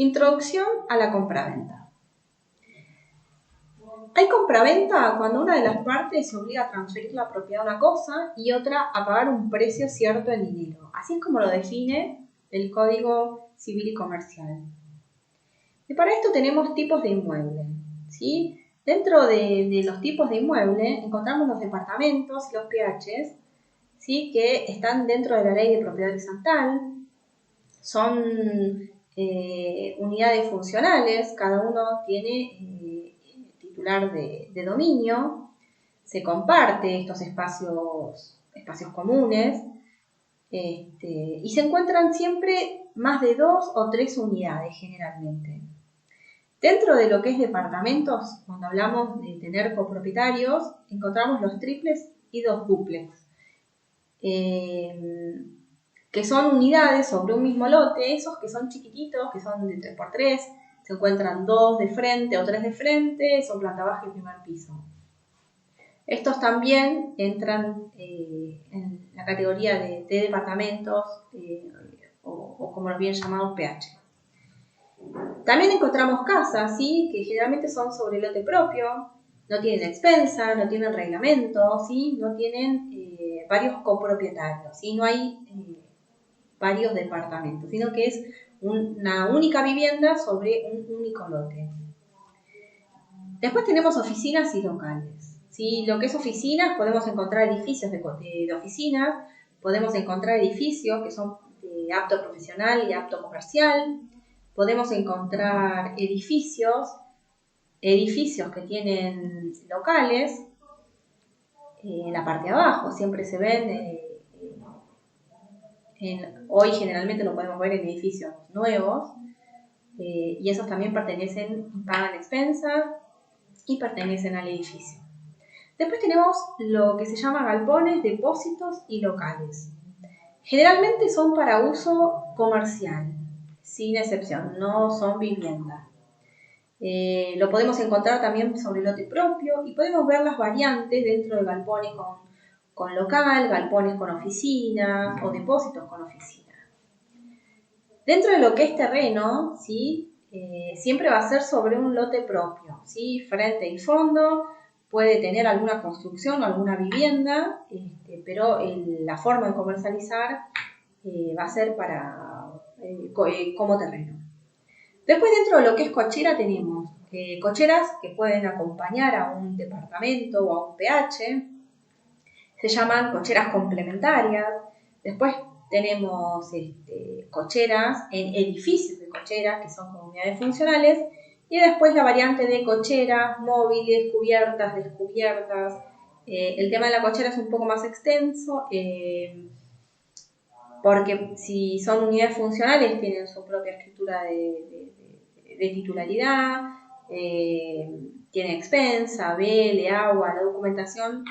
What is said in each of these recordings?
Introducción a la compraventa. Hay compraventa cuando una de las partes se obliga a transferir la propiedad de una cosa y otra a pagar un precio cierto en dinero. Así es como lo define el Código Civil y Comercial. Y para esto tenemos tipos de inmueble, ¿sí? Dentro de los tipos de inmueble encontramos los departamentos y los PHs, ¿sí? Que están dentro de la ley de propiedad horizontal. Son unidades funcionales, cada uno tiene titular de dominio, se comparte estos espacios comunes, y se encuentran siempre más de 2 o 3 unidades generalmente. Dentro de lo que es departamentos, cuando hablamos de tener copropietarios, encontramos los triples y los dúplex, que son unidades sobre un mismo lote, esos que son chiquititos, que son de 3x3, se encuentran 2 de frente o 3 de frente, son planta baja y primer piso. Estos también entran en la categoría de departamentos o como los bien llamados PH. También encontramos casas, ¿sí? Que generalmente son sobre lote propio, no tienen expensa, no tienen reglamento, ¿sí? No tienen varios copropietarios, ¿sí? No hay varios departamentos, sino que es una única vivienda sobre un único lote. Después tenemos oficinas y locales, ¿sí? Lo que es oficinas, podemos encontrar edificios de oficinas, podemos encontrar edificios que son de apto profesional y apto comercial, podemos encontrar edificios que tienen locales en la parte de abajo, siempre se ven, hoy generalmente lo podemos ver en edificios nuevos, y esos también pagan expensa y pertenecen al edificio. Después tenemos lo que se llama galpones, depósitos y locales. Generalmente son para uso comercial, sin excepción, no son viviendas. Lo podemos encontrar también sobre lote propio y podemos ver las variantes dentro de galpones con local, galpones con oficina o depósitos con oficina. Dentro de lo que es terreno, ¿sí? Siempre va a ser sobre un lote propio, ¿sí? Frente y fondo, puede tener alguna construcción o alguna vivienda, pero la forma de comercializar va a ser como terreno. Después, dentro de lo que es cochera, tenemos cocheras que pueden acompañar a un departamento o a un PH, se llaman cocheras complementarias. Después tenemos cocheras en edificios de cocheras, que son comunidades funcionales, y después la variante de cocheras móviles, cubiertas, descubiertas. El tema de la cochera es un poco más extenso, porque si son unidades funcionales tienen su propia escritura de titularidad, tiene expensa, vele, agua, la documentación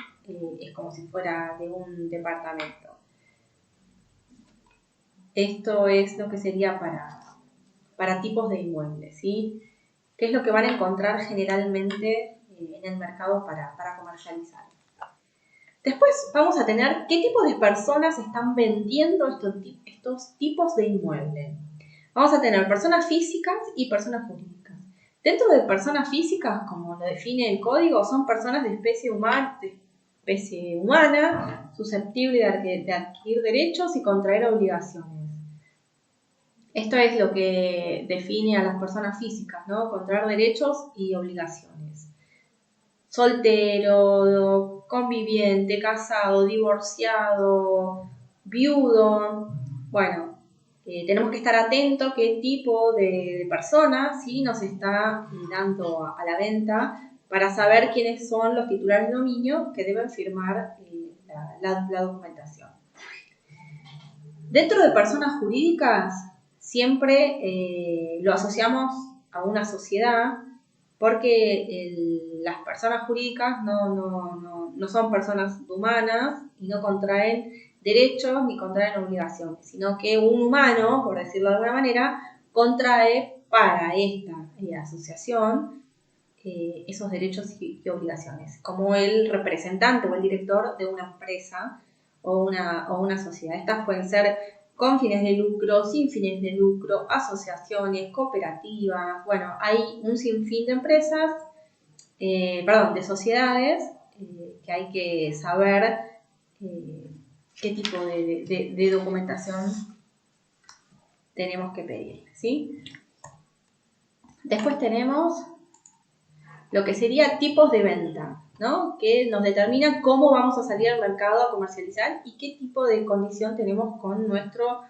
es como si fuera de un departamento. Esto es lo que sería para tipos de inmuebles, ¿sí? ¿Qué es lo que van a encontrar generalmente en el mercado para comercializar? Después vamos a tener qué tipo de personas están vendiendo estos tipos de inmuebles. Vamos a tener personas físicas y personas jurídicas. Dentro de personas físicas, como lo define el código, son personas de especie humana susceptible de adquirir derechos y contraer obligaciones. Esto es lo que define a las personas físicas, ¿no? Contraer derechos y obligaciones. Soltero, conviviente, casado, divorciado, viudo. Bueno, tenemos que estar atentos qué tipo de persona, ¿sí? Nos está dando a la venta para saber quiénes son los titulares de dominio que deben firmar la documentación. Dentro de personas jurídicas siempre lo asociamos a una sociedad porque las personas jurídicas no son personas humanas y no contraen derechos ni contraen obligaciones, sino que un humano, por decirlo de alguna manera, contrae para esta asociación esos derechos y obligaciones, como el representante o el director de una empresa o una sociedad. Estas pueden ser con fines de lucro, sin fines de lucro, asociaciones, cooperativas. Bueno, hay un sinfín de empresas, de sociedades que hay que saber qué tipo de documentación tenemos que pedir, ¿sí? Después tenemos lo que sería tipos de venta, ¿no? Que nos determinan cómo vamos a salir al mercado a comercializar y qué tipo de condición tenemos con nuestra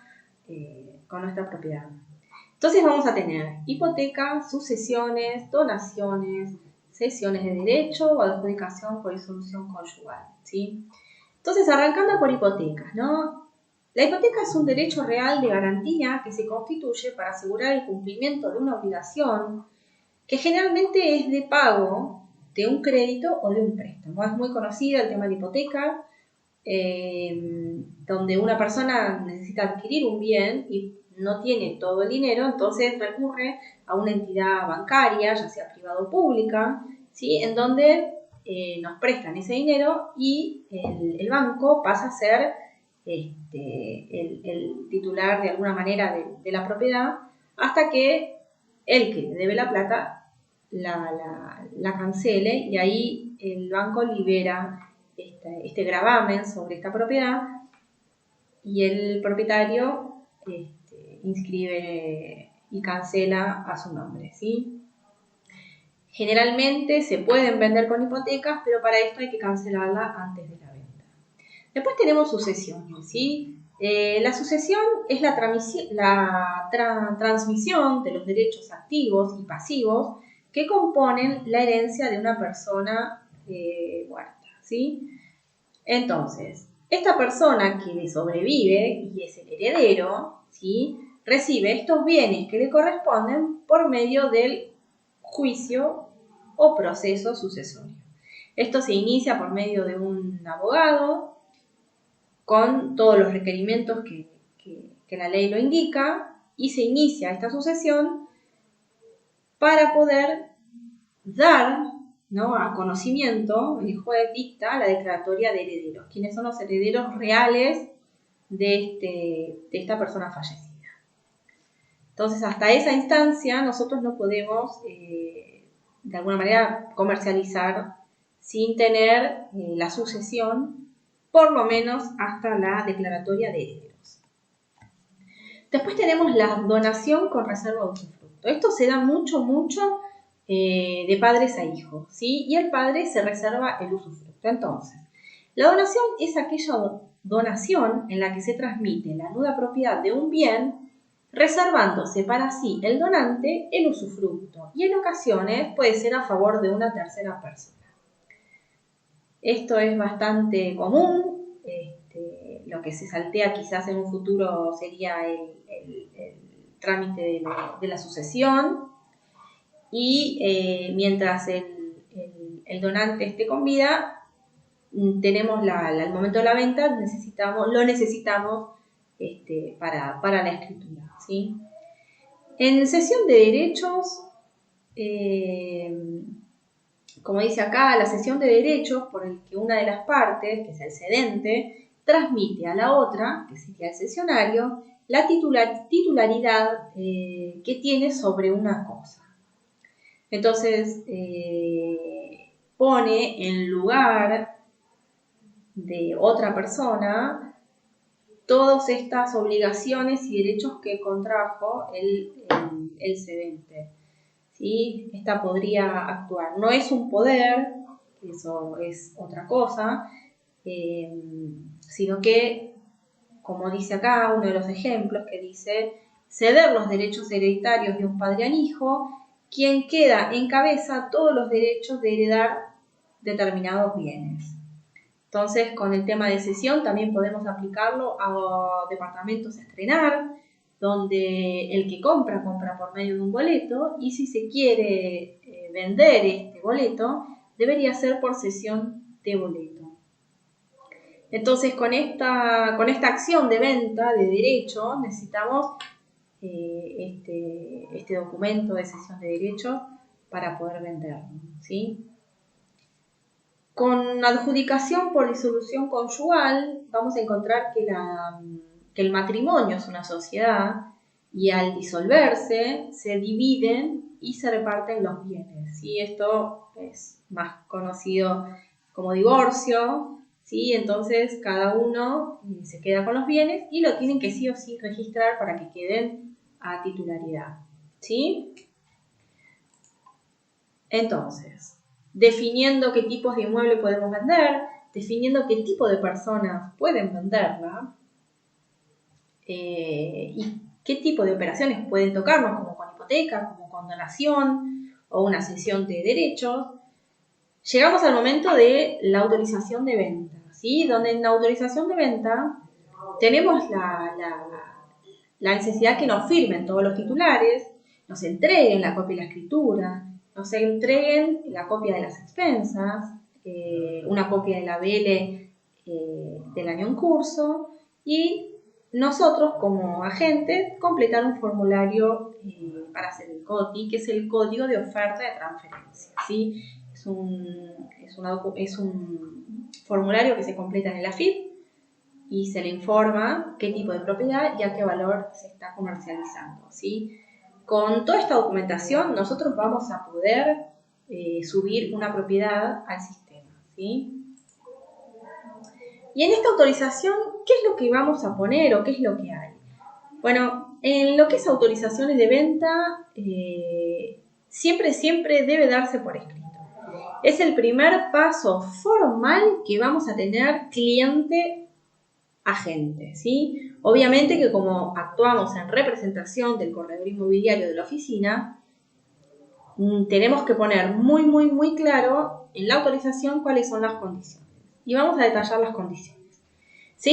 propiedad. Entonces vamos a tener hipoteca, sucesiones, donaciones, cesiones de derecho o adjudicación por disolución conyugal, ¿sí? Entonces, arrancando por hipotecas, ¿no? La hipoteca es un derecho real de garantía que se constituye para asegurar el cumplimiento de una obligación que generalmente es de pago de un crédito o de un préstamo. Es muy conocida el tema de hipoteca, donde una persona necesita adquirir un bien y no tiene todo el dinero, entonces recurre a una entidad bancaria, ya sea privada o pública, ¿sí? En donde nos prestan ese dinero y el banco pasa a ser el titular de alguna manera de la propiedad hasta que el que debe la plata la cancele y ahí el banco libera este gravamen sobre esta propiedad y el propietario inscribe y cancela a su nombre, ¿sí? Generalmente se pueden vender con hipotecas, pero para esto hay que cancelarla antes de la venta. Después tenemos sucesiones, ¿sí? La sucesión es la transmisión de los derechos activos y pasivos que componen la herencia de una persona muerta, ¿sí? Entonces, esta persona que le sobrevive y es el heredero, ¿sí? Recibe estos bienes que le corresponden por medio del juicio o proceso sucesorio. Esto se inicia por medio de un abogado con todos los requerimientos que la ley lo indica y se inicia esta sucesión para poder dar, ¿no?, a conocimiento. El juez dicta la declaratoria de herederos, quienes son los herederos reales de esta persona fallecida. Entonces, hasta esa instancia nosotros no podemos, de alguna manera, comercializar sin tener la sucesión, por lo menos hasta la declaratoria de herederos. Después tenemos la donación con reserva de usufructo. Esto se da mucho de padres a hijos, ¿sí? Y el padre se reserva el usufructo. Entonces, la donación es aquella donación en la que se transmite la nuda propiedad de un bien, reservándose para sí el donante el usufructo, y en ocasiones puede ser a favor de una tercera persona. Esto es bastante común. Lo que se saltea quizás en un futuro sería el trámite de la sucesión, y mientras el donante esté con vida, tenemos al momento de la venta, lo necesitamos para la escritura, ¿sí? En cesión de derechos, como dice acá, la cesión de derechos por el que una de las partes, que es el cedente, transmite a la otra, que sería el cesionario, la titularidad que tiene sobre una cosa. Entonces, pone en lugar de otra persona todas estas obligaciones y derechos que contrajo el cedente, ¿sí? Esta podría actuar. No es un poder, eso es otra cosa, sino que, como dice acá, uno de los ejemplos que dice, ceder los derechos hereditarios de un padre al hijo, quien queda en cabeza todos los derechos de heredar determinados bienes. Entonces, con el tema de cesión también podemos aplicarlo a departamentos a estrenar, donde el que compra por medio de un boleto, y si se quiere vender este boleto, debería ser por cesión de boleto. Entonces, con esta acción de venta de derecho, necesitamos este documento de cesión de derecho para poder venderlo, ¿sí? Con adjudicación por disolución conyugal, vamos a encontrar que que el matrimonio es una sociedad y al disolverse se dividen y se reparten los bienes. ¿Sí? Esto es más conocido como divorcio, ¿sí? Entonces cada uno se queda con los bienes y lo tienen que sí o sí registrar para que queden a titularidad, ¿sí? Entonces, definiendo qué tipos de inmueble podemos vender, definiendo qué tipo de personas pueden venderla, y qué tipo de operaciones pueden tocarnos, como con hipoteca, como con donación o una cesión de derechos, llegamos al momento de la autorización de venta, ¿sí? Donde en la autorización de venta tenemos la necesidad que nos firmen todos los titulares, nos entreguen la copia de la escritura, nos entreguen la copia de las expensas, una copia de la BL del año en curso y nosotros como agentes completar un formulario para hacer el COTI, que es el Código de Oferta de Transferencia, ¿sí? Es un formulario que se completa en el AFIP y se le informa qué tipo de propiedad y a qué valor se está comercializando, ¿sí? Con toda esta documentación nosotros vamos a poder subir una propiedad al sistema, ¿sí? Y en esta autorización, ¿qué es lo que vamos a poner o qué es lo que hay? Bueno, en lo que es autorizaciones de venta, siempre debe darse por escrito. Es el primer paso formal que vamos a tener cliente-agente, ¿sí? Obviamente que como actuamos en representación del corredor inmobiliario de la oficina, tenemos que poner muy claro en la autorización cuáles son las condiciones. Y vamos a detallar las condiciones. Se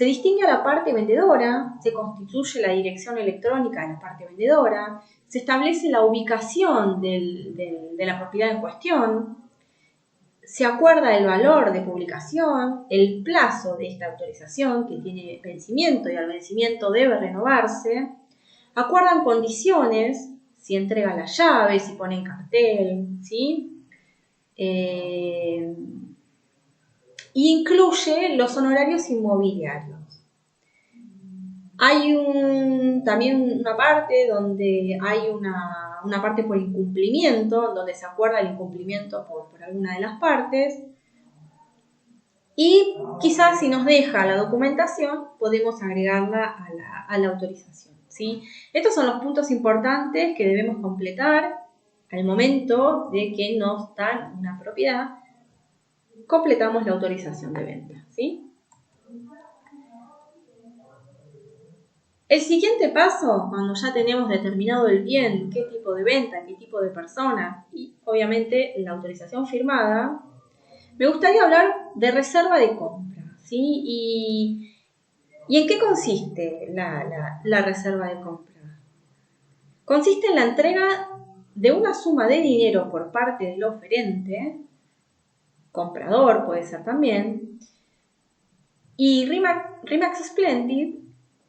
distingue a la parte vendedora, se constituye la dirección electrónica de la parte vendedora, se establece la ubicación de la propiedad en cuestión, se acuerda el valor de publicación, el plazo de esta autorización que tiene vencimiento y al vencimiento debe renovarse, acuerdan condiciones, si entrega la llave, si pone en cartel, ¿sí? Incluye los honorarios inmobiliarios. Hay también una parte donde hay una parte por incumplimiento, donde se acuerda el incumplimiento por alguna de las partes. Y quizás si nos deja la documentación, podemos agregarla a la autorización, ¿sí? Estos son los puntos importantes que debemos completar al momento de que nos dan una propiedad. Completamos la autorización de venta, ¿sí? El siguiente paso, cuando ya tenemos determinado el bien, qué tipo de venta, qué tipo de persona y obviamente la autorización firmada, me gustaría hablar de reserva de compra, ¿sí? ¿Y en qué consiste la reserva de compra? Consiste en la entrega de una suma de dinero por parte del oferente, comprador puede ser también, y RE/MAX Splendid,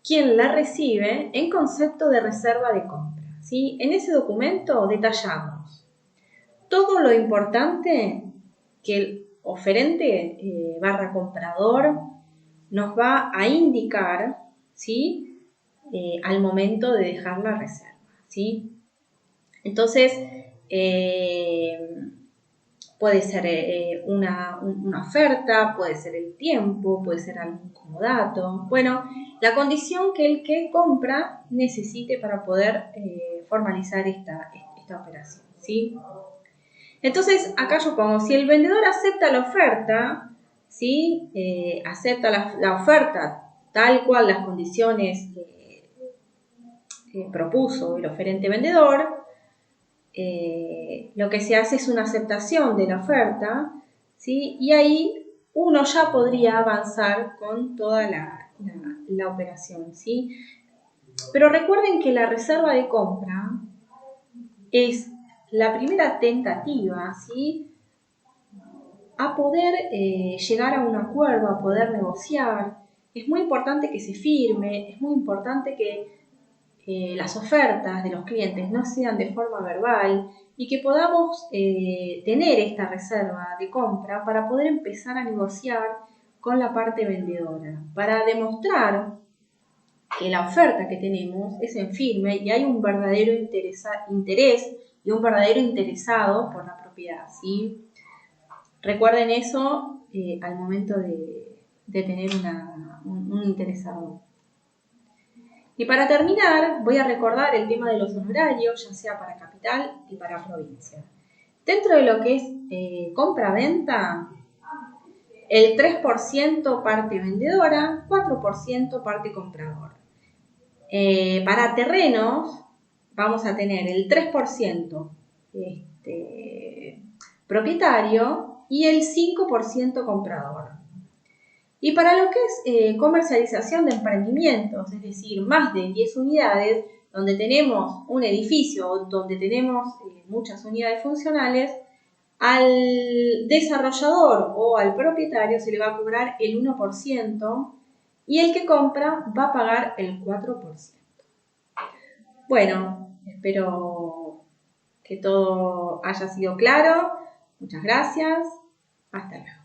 quien la recibe en concepto de reserva de compra, ¿sí? En ese documento detallamos todo lo importante que el oferente / comprador nos va a indicar, ¿sí? Al momento de dejar la reserva, ¿sí? Entonces, puede ser una oferta, puede ser el tiempo, puede ser algún comodato. Bueno, la condición que el que compra necesite para poder formalizar esta operación, ¿sí? Entonces, acá yo pongo, si el vendedor acepta la oferta, ¿sí? Acepta la oferta tal cual las condiciones propuso el oferente vendedor, lo que se hace es una aceptación de la oferta, ¿sí? Y ahí uno ya podría avanzar con toda la operación, ¿sí? Pero recuerden que la reserva de compra es la primera tentativa, ¿sí? A poder llegar a un acuerdo, a poder negociar. Es muy importante que se firme, es muy importante que las ofertas de los clientes no sean de forma verbal y que podamos tener esta reserva de compra para poder empezar a negociar con la parte vendedora, para demostrar que la oferta que tenemos es en firme y hay un verdadero interés y un verdadero interesado por la propiedad, ¿sí? Recuerden eso al momento de tener un interesado. Y para terminar, voy a recordar el tema de los honorarios, ya sea para capital y para provincia. Dentro de lo que es compra-venta, el 3% parte vendedora, 4% parte comprador. Para terrenos, vamos a tener el 3% propietario y el 5% comprador. Y para lo que es comercialización de emprendimientos, es decir, más de 10 unidades, donde tenemos un edificio, donde tenemos muchas unidades funcionales, al desarrollador o al propietario se le va a cobrar el 1% y el que compra va a pagar el 4%. Bueno, espero que todo haya sido claro. Muchas gracias. Hasta luego.